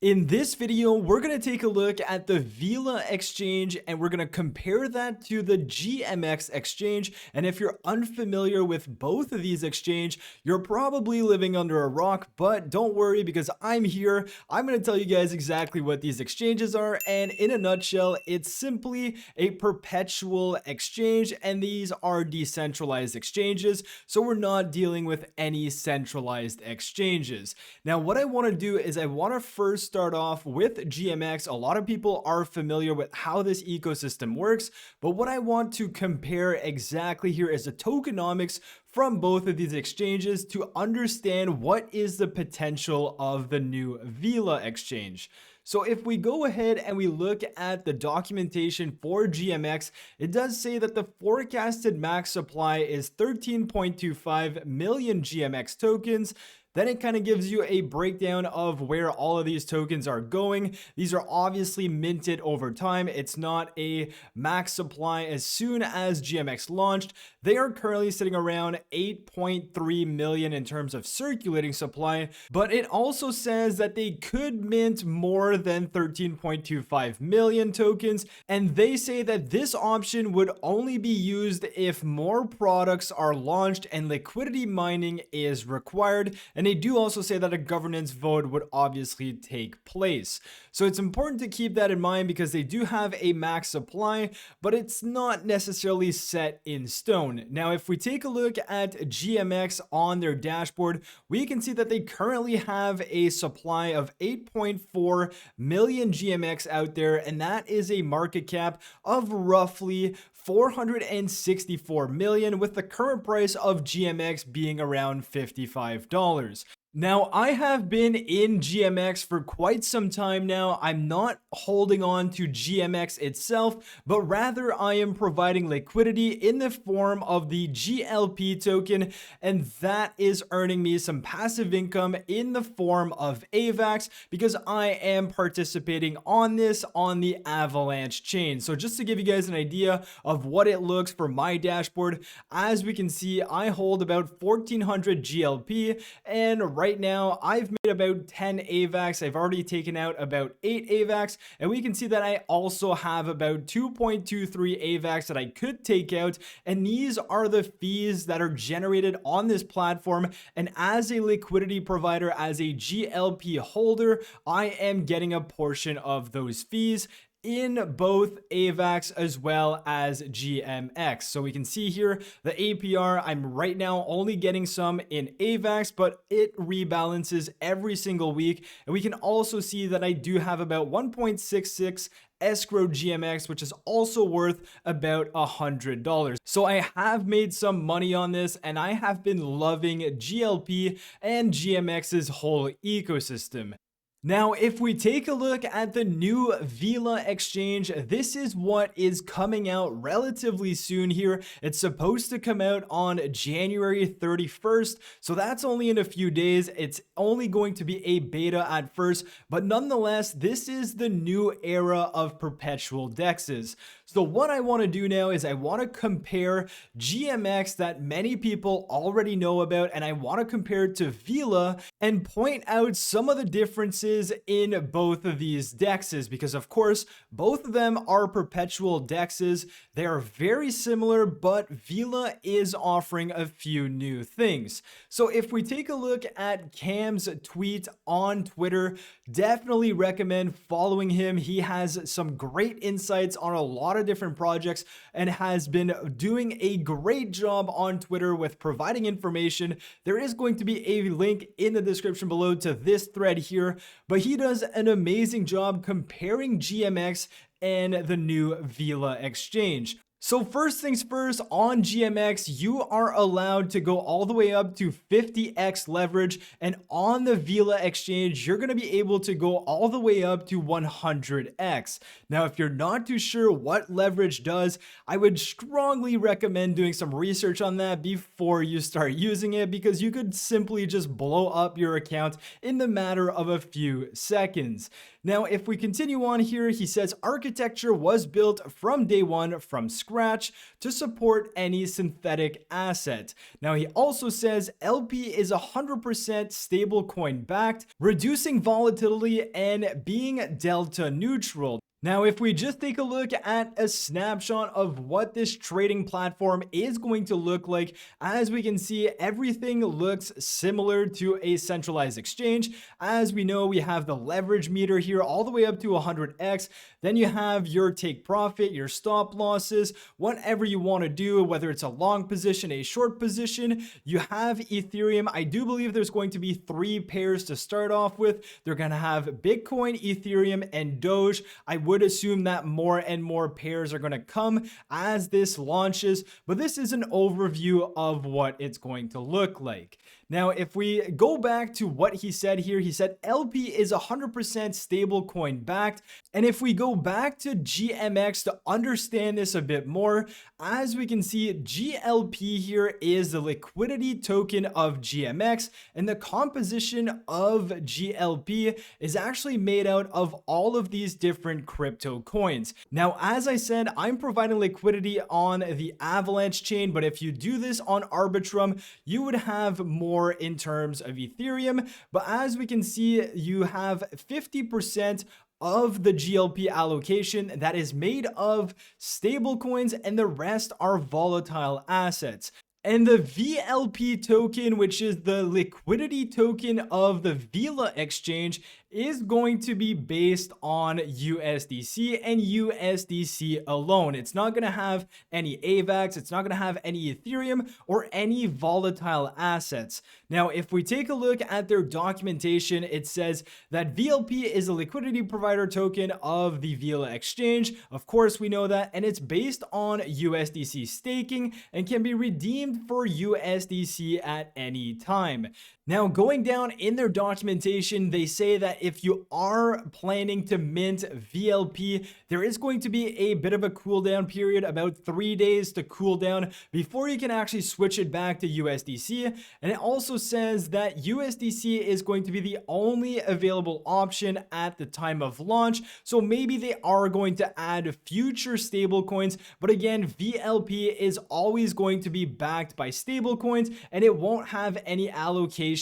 In this video, we're going to take a look at the Vela Exchange and we're going to compare that to the GMX Exchange. And if you're unfamiliar with both of these exchange, you're probably living under a rock, but don't worry because I'm here. I'm going to tell you guys exactly what these exchanges are. And in a nutshell, it's simply a perpetual exchange and these are decentralized exchanges. So we're not dealing with any centralized exchanges. Now, what I want to do is I want to first start off with GMX. A lot of people are familiar with how this ecosystem works, but what I want to compare exactly here is the tokenomics from both of these exchanges to understand what is the potential of the new Vela exchange. So if we go ahead and we look at the documentation for GMX, it does say that the forecasted max supply is 13.25 million GMX tokens. Then it kind of gives you a breakdown of where all of these tokens are going. These are obviously minted over time. It's not a max supply as soon as GMX launched. They are currently sitting around 8.3 million in terms of circulating supply, but it also says that they could mint more than 13.25 million tokens. And they say that this option would only be used if more products are launched and liquidity mining is required. And they do also say that a governance vote would obviously take place. So it's important to keep that in mind because they do have a max supply, but it's not necessarily set in stone. Now, if we take a look at GMX on their dashboard, we can see that they currently have a supply of 8.4 million GMX out there, and that is a market cap of roughly 464 million, with the current price of GMX being around $55. Now, I have been in GMX for quite some time now. I'm not holding on to GMX itself, but rather I am providing liquidity in the form of the GLP token, and that is earning me some passive income in the form of AVAX because I am participating on this on the Avalanche chain. So just to give you guys an idea of what it looks for my dashboard, as we can see, I hold about 1400 GLP, and right now I've made about 10 AVAX. I've already taken out about 8 AVAX, and we can see that I also have about 2.23 AVAX that I could take out, and these are the fees that are generated on this platform. And as a liquidity provider, as a GLP holder, I am getting a portion of those fees in both AVAX as well as GMX. So we can see here the APR, I'm right now only getting some in AVAX, but it rebalances every single week. And we can also see that I do have about 1.66 escrow GMX, which is also worth about $100. So I have made some money on this, and I have been loving GLP and GMX's whole ecosystem. Now, if we take a look at the new Vela Exchange, this is what is coming out relatively soon here. It's supposed to come out on January 31st, so that's only in a few days. It's only going to be a beta at first, but nonetheless, this is the new era of perpetual dexes. So what I want to do now is I want to compare GMX that many people already know about, and I want to compare it to Vela and point out some of the differences in both of these dexes, because of course both of them are perpetual dexes. They are very similar, but Vela is offering a few new things. So if we take a look at Cam's tweet on Twitter, definitely recommend following him. He has some great insights on a lot of different projects and has been doing a great job on Twitter with providing information. There is going to be a link in the description below to this thread here, but he does an amazing job comparing GMX and the new Vela Exchange. So first things first, on GMX, you are allowed to go all the way up to 50x leverage, and on the Vela Exchange, you're going to be able to go all the way up to 100x. Now, if you're not too sure what leverage does, I would strongly recommend doing some research on that before you start using it, because you could simply just blow up your account in the matter of a few seconds. Now, if we continue on here, he says architecture was built from day one from scratch to support any synthetic asset. Now, he also says LP is 100% stablecoin backed, reducing volatility and being delta neutral. Now, if we just take a look at a snapshot of what this trading platform is going to look like, as we can see, everything looks similar to a centralized exchange. As we know, we have the leverage meter here all the way up to 100x. Then you have your take profit, your stop losses, whatever you want to do, whether it's a long position, a short position. You have Ethereum. I do believe there's going to be 3 pairs to start off with. They're going to have Bitcoin, Ethereum, and Doge. I would assume that more and more pairs are going to come as this launches, but this is an overview of what it's going to look like. Now, if we go back to what he said here, he said LP is 100% stablecoin backed. And if we go back to GMX to understand this a bit more, as we can see, GLP here is the liquidity token of GMX, and the composition of GLP is actually made out of all of these different crypto coins. Now, as I said, I'm providing liquidity on the Avalanche chain, but if you do this on Arbitrum, you would have more in terms of Ethereum. But as we can see, you have 50% of the GLP allocation that is made of stable coins, and the rest are volatile assets. And the VLP token, which is the liquidity token of the Vela Exchange, is going to be based on USDC and USDC alone. It's not going to have any AVAX, it's not going to have any Ethereum or any volatile assets. Now, if we take a look at their documentation, it says that VLP is a liquidity provider token of the Vela Exchange. Of course, we know that, and it's based on USDC staking and can be redeemed for USDC at any time. Now, going down in their documentation, they say that if you are planning to mint VLP, there is going to be a bit of a cooldown period, about 3 days to cool down before you can actually switch it back to USDC. And it also says that USDC is going to be the only available option at the time of launch. So maybe they are going to add future stablecoins, but again, VLP is always going to be backed by stablecoins, and it won't have any allocation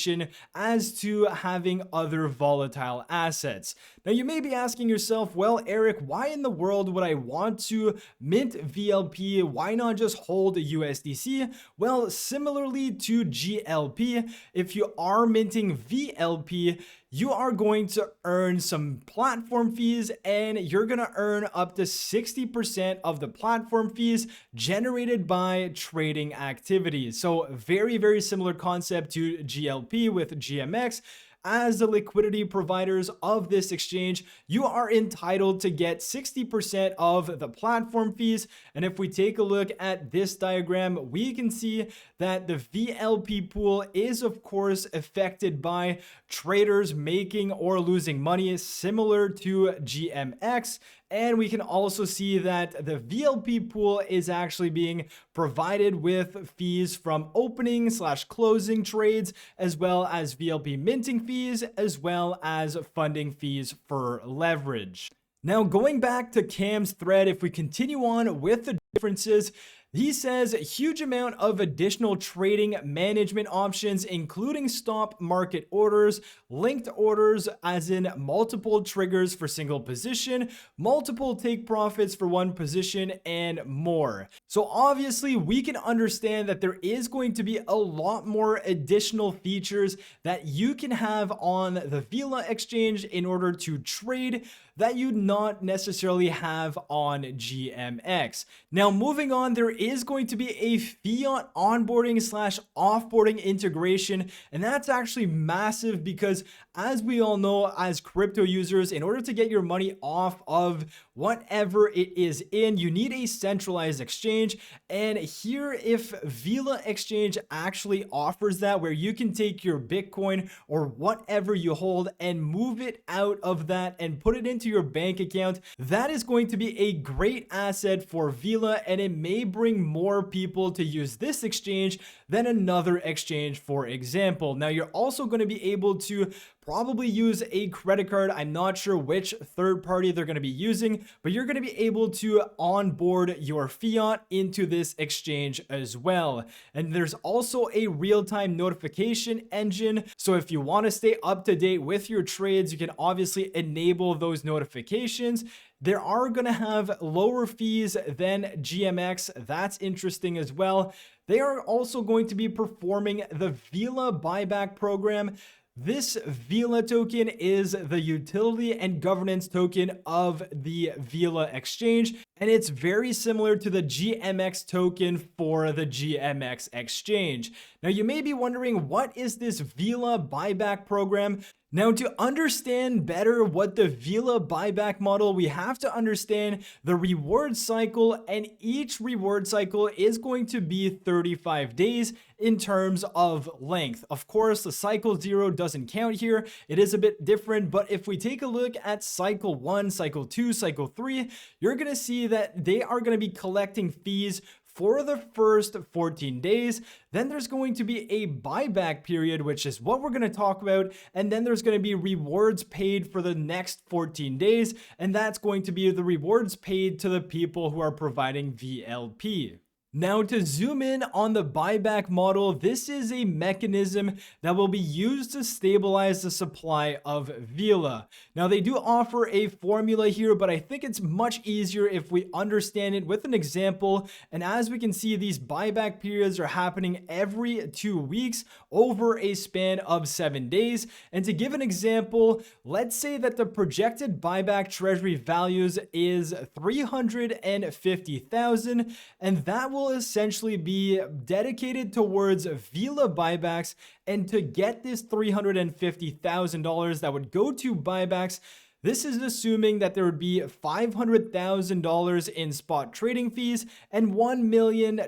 as to having other volatile assets. Now, you may be asking yourself, well, Eric, why in the world would I want to mint VLP? Why not just hold a USDC? Well, similarly to GLP, if you are minting VLP, you are going to earn some platform fees, and you're going to earn up to 60% of the platform fees generated by trading activities. So very, very similar concept to GLP with GMX. As the liquidity providers of this exchange, you are entitled to get 60% of the platform fees. And if we take a look at this diagram, we can see that the VLP pool is, of course, affected by traders making or losing money, similar to GMX. And we can also see that the VLP pool is actually being provided with fees from opening / closing trades, as well as VLP minting fees, as well as funding fees for leverage. Now, going back to Cam's thread, if we continue on with the differences, he says a huge amount of additional trading management options, including stop market orders, linked orders, as in multiple triggers for single position, multiple take profits for one position, and more. So obviously we can understand that there is going to be a lot more additional features that you can have on the Vela Exchange in order to trade that you not necessarily have on GMX. Now, moving on, there is going to be a fiat onboarding / offboarding integration, and that's actually massive because, as we all know, as crypto users, in order to get your money off of whatever it is in, you need a centralized exchange. And here, if Vela Exchange actually offers that, where you can take your Bitcoin or whatever you hold and move it out of that and put it into your bank account, that is going to be a great asset for Vela, and it may bring more people to use this exchange than another exchange, for example. Now, you're also going to be able to probably use a credit card. I'm not sure which third party they're going to be using, but you're going to be able to onboard your fiat into this exchange as well. And there's also a real-time notification engine. So if you want to stay up to date with your trades, you can obviously enable those notifications. They are going to have lower fees than GMX. That's interesting as well. They are also going to be performing the Vela buyback program. This Vela token is the utility and governance token of the Vela Exchange, and it's very similar to the GMX token for the GMX Exchange. Now, you may be wondering, what is this Vela buyback program? Now, to understand better what the Vela buyback model, we have to understand the reward cycle, and each reward cycle is going to be 35 days in terms of length. Of course, the cycle 0 doesn't count here. It is a bit different, but if we take a look at cycle 1, cycle 2, cycle 3, you're going to see that they are going to be collecting fees for the first 14 days. Then there's going to be a buyback period, which is what we're going to talk about. And then there's going to be rewards paid for the next 14 days. And that's going to be the rewards paid to the people who are providing VLP. Now, to zoom in on the buyback model, this is a mechanism that will be used to stabilize the supply of Vela. Now, they do offer a formula here, but I think it's much easier if we understand it with an example. And as we can see, these buyback periods are happening every 2 weeks over a span of 7 days. And to give an example, let's say that the projected buyback treasury values is 350,000, and that will essentially be dedicated towards Vela buybacks. And to get this $350,000 that would go to buybacks, this is assuming that there would be $500,000 in spot trading fees and $1 million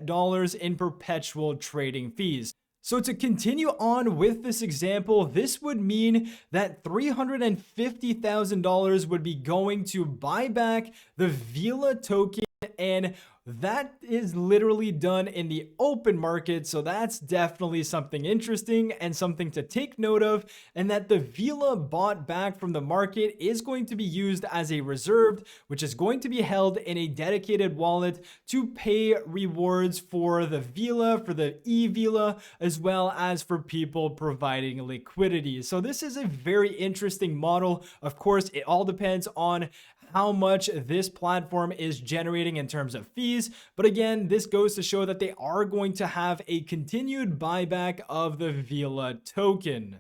in perpetual trading fees. So to continue on with this example, this would mean that $350,000 would be going to buy back the Vela token, and that is literally done in the open market. So that's definitely something interesting and something to take note of. And that the Vela bought back from the market is going to be used as a reserve, which is going to be held in a dedicated wallet to pay rewards for the Vela, for the eVela, as well as for people providing liquidity. So this is a very interesting model. Of course, it all depends on how much this platform is generating in terms of fees. But again, this goes to show that they are going to have a continued buyback of the Vela token.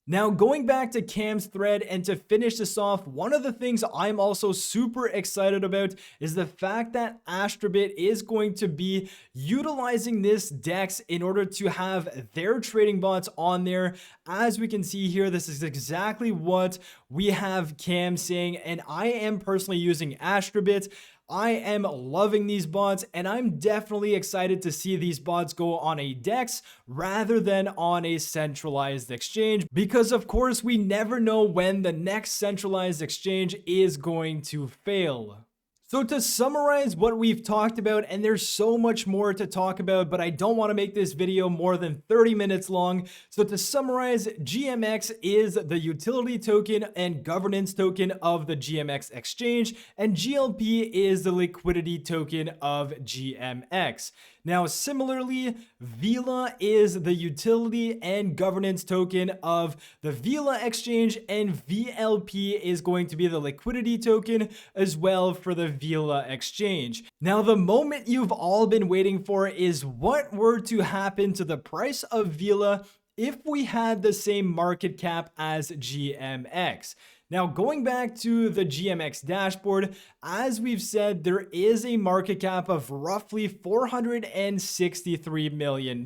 Now, going back to Cam's thread, and to finish this off, one of the things I'm also super excited about is the fact that Astrobit is going to be utilizing this DEX in order to have their trading bots on there. As we can see here, this is exactly what we have Cam saying, and I am personally using Astrobit. I am loving these bots, and I'm definitely excited to see these bots go on a DEX rather than on a centralized exchange, because of course we never know when the next centralized exchange is going to fail. So to summarize what we've talked about, and there's so much more to talk about, but I don't want to make this video more than 30 minutes long. So to summarize, GMX is the utility token and governance token of the GMX exchange, and GLP is the liquidity token of GMX. Now, similarly, Vela is the utility and governance token of the Vela Exchange, and VLP is going to be the liquidity token as well for the Vela Exchange. Now, the moment you've all been waiting for is what were to happen to the price of Vela if we had the same market cap as GMX. Now, going back to the GMX dashboard, as we've said, there is a market cap of roughly $463 million.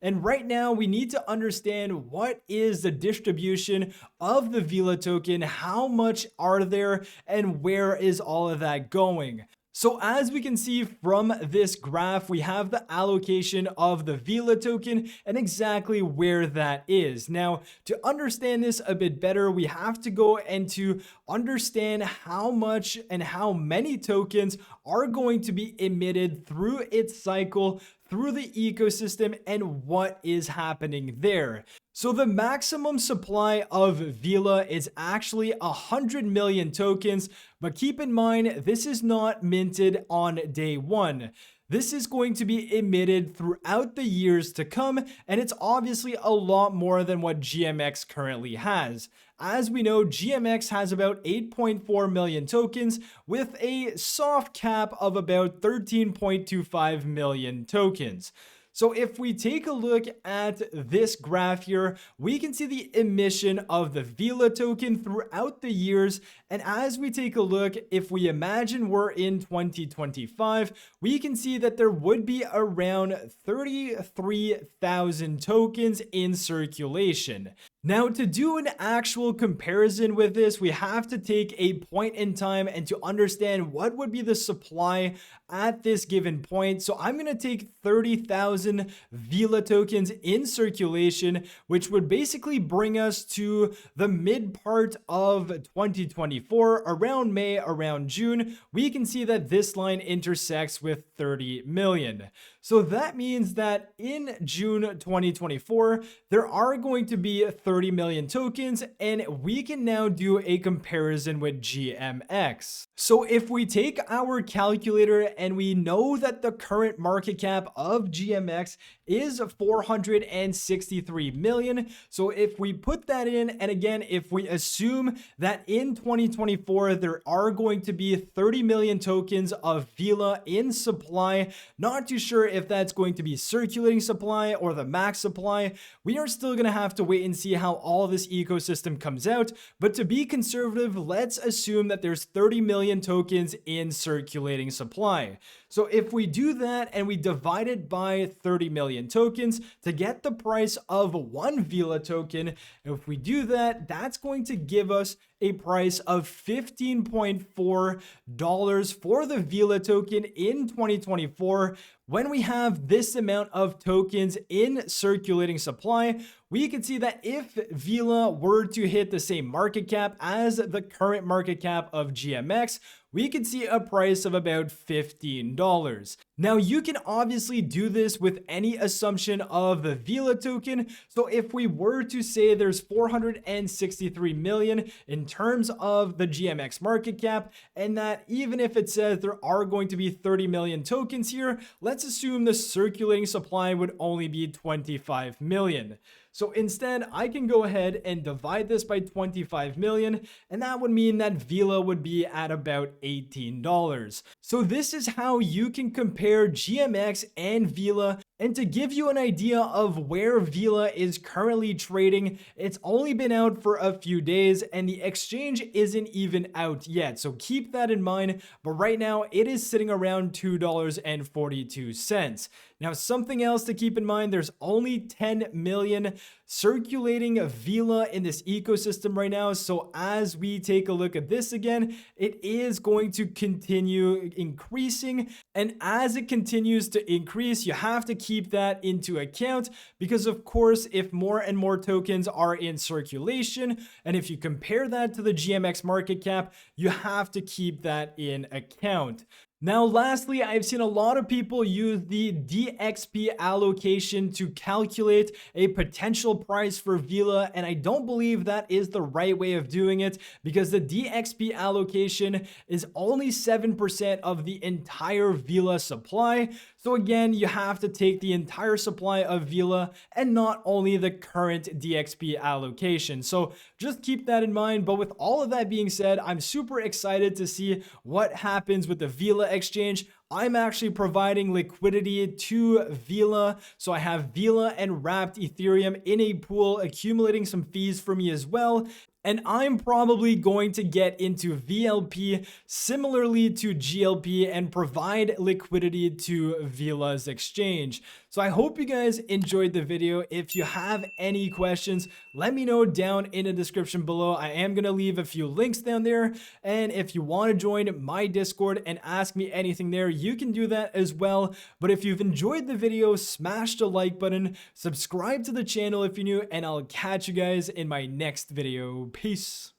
And right now, we need to understand what is the distribution of the Vela token, how much are there, and where is all of that going. So as we can see from this graph, we have the allocation of the Vela token and exactly where that is. Now, to understand this a bit better, we have to go and to understand how much and how many tokens are going to be emitted through its cycle through the ecosystem and what is happening there. So the maximum supply of Vela is actually 100 million tokens, but keep in mind, this is not minted on day one. This is going to be emitted throughout the years to come, and it's obviously a lot more than what GMX currently has. As we know, GMX has about 8.4 million tokens with a soft cap of about 13.25 million tokens. So if we take a look at this graph here, we can see the emission of the Vela token throughout the years. And as we take a look, if we imagine we're in 2025, we can see that there would be around 33,000 tokens in circulation. Now, to do an actual comparison with this, we have to take a point in time and to understand what would be the supply at this given point. So I'm going to take 30,000 Vela tokens in circulation, which would basically bring us to the mid part of 2024, around May, around June. We can see that this line intersects with 30 million. So that means that in June 2024, there are going to be 30 million tokens, and we can now do a comparison with GMX. So if we take our calculator and we know that the current market cap of GMX is 463 million. So if we put that in, and again, if we assume that in 2024, there are going to be 30 million tokens of Vela in supply, not too sure if that's going to be circulating supply or the max supply. We are still going to have to wait and see how all this ecosystem comes out. But to be conservative, let's assume that there's 30 million tokens in circulating supply. So if we do that and we divide it by 30 million tokens to get the price of one Vela token, if we do that, that's going to give us a price of $15.4 for the Vela token in 2024. When we have this amount of tokens in circulating supply, we can see that if Vela were to hit the same market cap as the current market cap of GMX, we could see a price of about $15. Now, you can obviously do this with any assumption of the Vela token. So if we were to say there's 463 million in terms of the GMX market cap, and that even if it says there are going to be 30 million tokens here, let's assume the circulating supply would only be 25 million. So instead, I can go ahead and divide this by 25 million, and that would mean that Vela would be at about $18. So this is how you can compare GMX and Vela. And to give you an idea of where Vela is currently trading, it's only been out for a few days and the exchange isn't even out yet. So keep that in mind. But right now it is sitting around $2.42. Now, something else to keep in mind, there's only 10 million circulating Vela in this ecosystem right now. So as we take a look at this again, it is going to continue increasing. And as it continues to increase, you have to keep that into account because, of course, if more and more tokens are in circulation, and if you compare that to the GMX market cap, you have to keep that in account. Now, lastly, I've seen a lot of people use the DXP allocation to calculate a potential price for Vela, and I don't believe that is the right way of doing it because the DXP allocation is only 7% of the entire Vela supply. So again, you have to take the entire supply of Vela and not only the current DXP allocation. So just keep that in mind. But with all of that being said, I'm super excited to see what happens with the Vela Exchange. I'm actually providing liquidity to Vela. So I have Vela and wrapped Ethereum in a pool, accumulating some fees for me as well. And I'm probably going to get into VLP similarly to GLP and provide liquidity to Vela's exchange. So I hope you guys enjoyed the video. If you have any questions, let me know down in the description below. I am going to leave a few links down there. And if you want to join my Discord and ask me anything there, you can do that as well. But if you've enjoyed the video, smash the like button, subscribe to the channel if you're new, and I'll catch you guys in my next video. Peace.